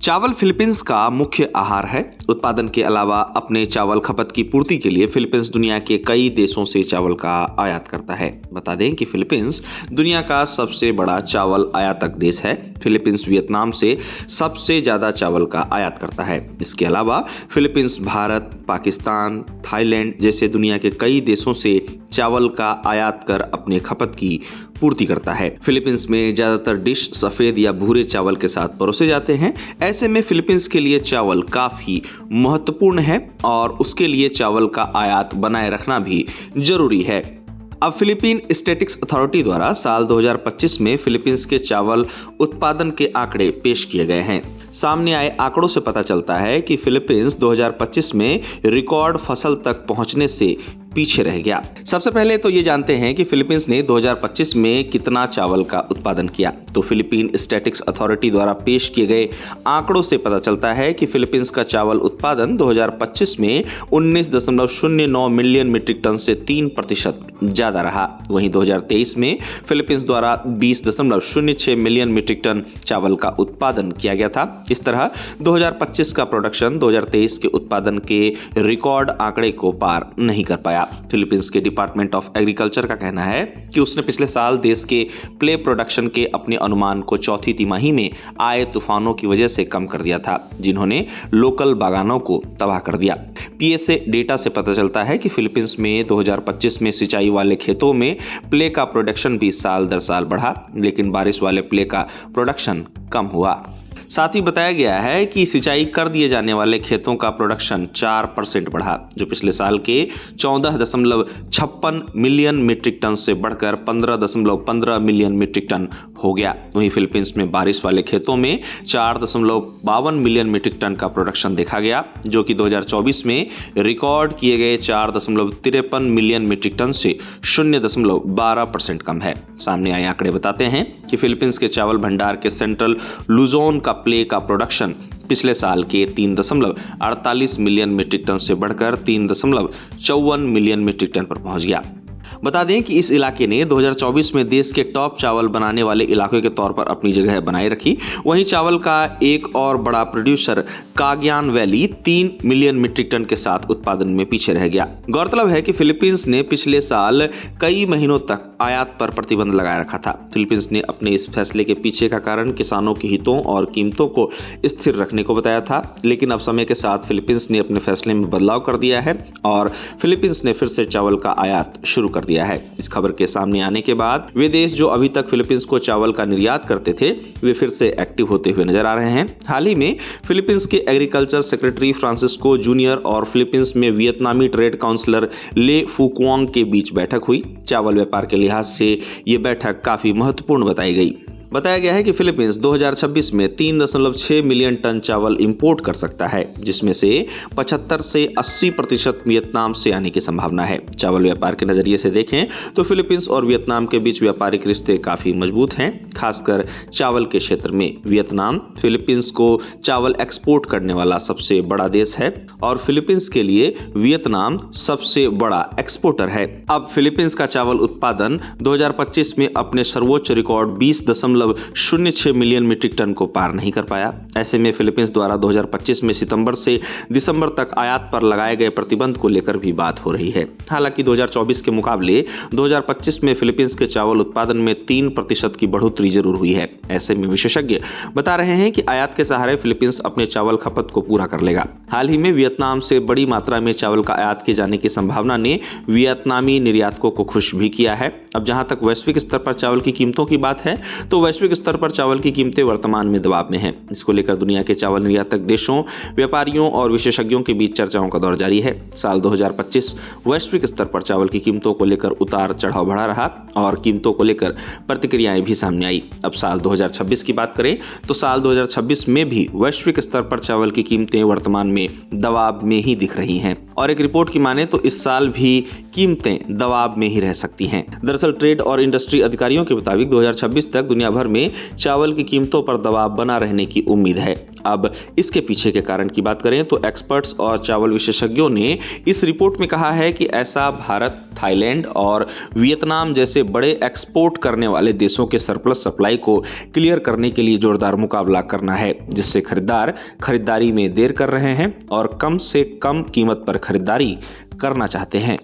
चावल फिलीपींस का मुख्य आहार है। उत्पादन के अलावा अपने चावल खपत की पूर्ति के लिए फिलीपींस दुनिया के कई देशों से चावल का आयात करता है। बता दें कि फिलीपींस दुनिया का सबसे बड़ा चावल आयातक देश है। फिलीपींस वियतनाम से सबसे ज्यादा चावल का आयात करता है। इसके अलावा फिलीपींस भारत, पाकिस्तान, थाईलैंड जैसे दुनिया के कई देशों से चावल का आयात कर अपने खपत की पूर्ति करता है। फिलीपींस में ज्यादातर डिश सफेद या भूरे चावल के साथ परोसे जाते हैं। ऐसे में फिलीपींस के लिए चावल काफी महत्वपूर्ण है और उसके लिए चावल का आयात बनाए रखना भी जरूरी है। अब फिलीपीन स्टैटिस्टिक्स अथॉरिटी द्वारा साल 2025 में फिलीपींस के चावल उत्पादन के आंकड़े पेश किए गए हैं। सामने आए आंकड़ों से पता चलता है कि फिलीपींस 2025 में रिकॉर्ड फसल तक पहुंचने से पीछे रह गया। सबसे पहले तो ये जानते हैं कि फिलीपींस ने 2025 में कितना चावल का उत्पादन किया। तो फिलीपीन स्टैटिस्टिक्स अथॉरिटी द्वारा पेश किए गए आंकड़ों से पता चलता है कि फिलीपींस का चावल उत्पादन 2025 में 19.09 मिलियन मीट्रिक टन से 3% ज्यादा रहा। वहीं 2023 में फिलीपींस द्वारा 20.06 मिलियन मीट्रिक टन चावल का उत्पादन किया गया था। इस तरह 2025 का प्रोडक्शन 2023 के उत्पादन के रिकॉर्ड आंकड़े को पार नहीं कर पाया। फिलीपींस के डिपार्टमेंट ऑफ एग्रीकल्चर का कहना है कि उसने पिछले साल देश के प्ले प्रोडक्शन के अपने अनुमान को चौथी तिमाही में आए तूफानों की वजह से कम कर दिया था, जिन्होंने लोकल बागानों को तबाह कर दिया। पीएसए डेटा से पता चलता है कि फिलीपींस में 2025 में सिंचाई वाले खेतों में प्ले का प्रोडक्शन भी साल दर साल बढ़ा, लेकिन बारिश वाले प्ले का प्रोडक्शन कम हुआ। साथ ही बताया गया है कि सिंचाई कर दिए जाने वाले खेतों का प्रोडक्शन 4% बढ़ा, जो पिछले साल के 14.56 मिलियन मीट्रिक टन से बढ़कर 15.15 मिलियन मीट्रिक टन हो गया। वहीं फिलीपींस में बारिश वाले खेतों में 4.52 मिलियन मीट्रिक टन का प्रोडक्शन देखा गया, जो कि 2024 में रिकॉर्ड किए गए 4.53 मिलियन मीट्रिक टन से 0.12% कम है। सामने आए आंकड़े बताते हैं कि फिलीपींस के चावल भंडार के सेंट्रल लुजोन का प्ले का प्रोडक्शन पिछले साल के 3.48 मिलियन मीट्रिक टन से बढ़कर 3.54 मिलियन मीट्रिक टन पर पहुंच गया। बता दें कि इस इलाके ने 2024 में देश के टॉप चावल बनाने वाले इलाके के तौर पर अपनी जगह बनाए रखी। वहीं चावल का एक और बड़ा प्रोड्यूसर काग्यान वैली 3 मिलियन मीट्रिक टन के साथ उत्पादन में पीछे रह गया। गौरतलब है कि फिलीपींस ने पिछले साल कई महीनों तक आयात पर प्रतिबंध लगाए रखा था। फिलीपींस ने अपने इस फैसले के पीछे का कारण किसानों के हितों और कीमतों को स्थिर रखने को बताया था, लेकिन अब समय के साथ फिलीपींस ने अपने फैसले में बदलाव कर दिया है और फिलीपींस ने फिर से चावल का आयात शुरू कर दिया है। इस खबर के सामने आने के बाद वे देश जो अभी तक फिलीपींस को चावल का निर्यात करते थे, वे फिर से एक्टिव होते हुए नजर आ रहे हैं। हाल ही में फिलीपींस के एग्रीकल्चर सेक्रेटरी फ्रांसिस्को जूनियर और फिलीपींस में वियतनामी ट्रेड काउंसलर ले फुकुआंग के बीच बैठक हुई। चावल व्यापार के लिहाज से ये बैठक काफी महत्वपूर्ण बताई गई। बताया गया है कि फिलीपींस 2026 में 3.6 मिलियन टन चावल इंपोर्ट कर सकता है, जिसमें से 75 से 80% वियतनाम से आने की संभावना है। चावल व्यापार के नजरिए से देखें तो फिलीपींस और वियतनाम के बीच व्यापारिक रिश्ते काफी मजबूत हैं, खासकर चावल के क्षेत्र में। वियतनाम फिलीपींस को चावल एक्सपोर्ट करने वाला सबसे बड़ा देश है और फिलीपींस के लिए वियतनाम सबसे बड़ा एक्सपोर्टर है। अब फिलीपींस का चावल उत्पादन 2025 में अपने सर्वोच्च रिकॉर्ड 20.06 मिलियन मीट्रिक टन को पार नहीं कर पाया। ऐसे में फिलीपींस द्वारा 2025 में सितंबर से दिसंबर तक आयात पर लगाए गए प्रतिबंध को लेकर भी बात हो रही है। हालांकि 2024 के मुकाबले 2025 में फिलीपींस के चावल उत्पादन में 3% की बढ़ोतरी जरूर हुई है। ऐसे में विशेषज्ञ बता रहे हैं कि आयात के सहारे फिलीपींस अपने चावल खपत को पूरा कर लेगा। हाल ही में वियतनाम से बड़ी मात्रा में चावल का आयात किए जाने की संभावना ने वियतनामी निर्यातकों को खुश भी किया है। अब जहां तक वैश्विक स्तर पर चावल की कीमतों की बात है, तो वैश्विक स्तर पर चावल की कीमतें वर्तमान में दबाव में हैं। इसको लेकर दुनिया के चावल निर्यातक देशों, व्यापारियों और विशेषज्ञों के बीच चर्चाओं का दौर जारी है। साल 2025 वैश्विक स्तर पर चावल की कीमतों को लेकर उतार चढ़ाव बढ़ा रहा और कीमतों को लेकर प्रतिक्रियाएं भी सामने आई। अब साल 2026 की बात करें तो साल 2026 में भी वैश्विक स्तर पर चावल की कीमतें वर्तमान में दबाव में ही दिख रही हैं और एक रिपोर्ट की माने तो इस साल भी कीमतें दबाव में ही रह सकती हैं। दरअसल ट्रेड और इंडस्ट्री अधिकारियों के मुताबिक 2026 तक दुनिया भर में चावल की कीमतों पर दबाव बना रहने की उम्मीद है। अब इसके पीछे के कारण की बात करें तो एक्सपर्ट्स और चावल विशेषज्ञों ने इस रिपोर्ट में कहा है कि ऐसा भारत, थाईलैंड और वियतनाम जैसे बड़े एक्सपोर्ट करने वाले देशों के सरप्लस सप्लाई को क्लियर करने के लिए जोरदार मुकाबला करना है, जिससे खरीदार खरीदारी में देर कर रहे हैं और कम से कम कीमत पर खरीदारी करना चाहते हैं।